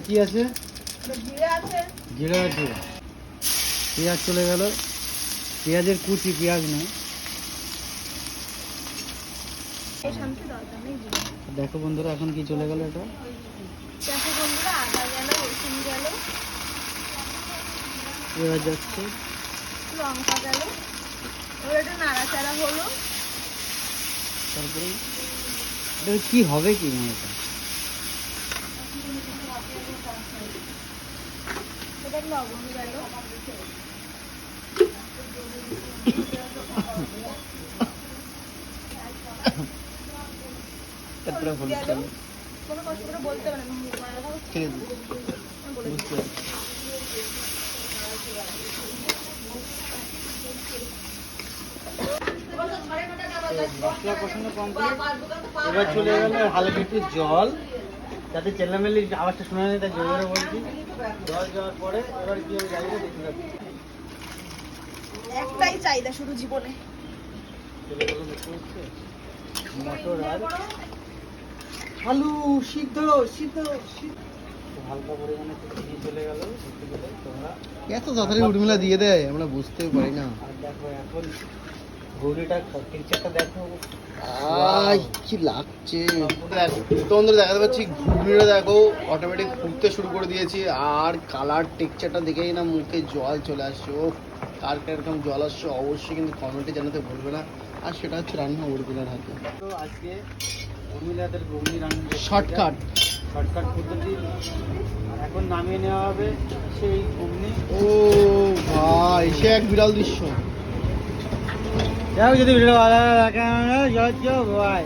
কি আছে? জিরা আছে, পেঁয়াজ চলে গেল, পেঁয়াজের কুচি, পেঁয়াজ না। দেখো বন্ধুরা এখন কি চলে গেল, এটা এবার যাচ্ছে লঙ্কা গেল, এবার এটা নাড়াচাড়া হলো। তারপরে এটা কি হবে কি না, এটা লবণ গেল, তারপরে হলুদ গেল। কোনো কষ্ট করে বলতে হবে না, ছেড়ে দিই, বুঝতে পারছি। মশলা কষানো কমপ্লিট, এবার চলে গেল হালকা একটু জল, যাতে চেল্লামেল্লি আওয়াজটা শোনা যায়, তাই জোরে জোরে বলছি। জল যাওয়ার পরে এবার কি হবে জানি না, দেখতে পাচ্ছি। একটাই চাহিদা শুধু জীবনে, চলে গেল, দেখতে পাচ্ছে মটর আর আলু সিদ্ধ সিদ্ধ সিদ্ধ। হালকা পরিমাণে ঘি চলে গেল, তোমরা এত তাড়াতাড়ি উর্মিলা দিয়ে দেয় আমরা বুঝতেই পারি না। আর দেখো এখন ঘুড়িটা টেক্সচারটা দেখো, কি লাগছে তোমাদের দেখাতে পাচ্ছি। ঘুগনিটা দেখো অটোমেটিক ফুটতে শুরু করে দিয়েছি, আর কালার টেক্সচারটা দেখেই না মুখে জল চলে আসছে। ও কার এরকম জল আসছে অবশ্যই কিন্তু কমেন্টে জানাতে ভুলবে না। আর সেটা হচ্ছে রান্না উর্মিলার হাতে। তো আজকে উর্মিলাদের ঘুগনি রান্না শর্টকাট পদ্ধতি। এখন নামিয়ে নেওয়া হবে সেই ঘুগনি। ও ভাই সে এক বিরাল দৃশ্য। যাই হোক, যদি ভিডিও ভালো লাগে ভাই।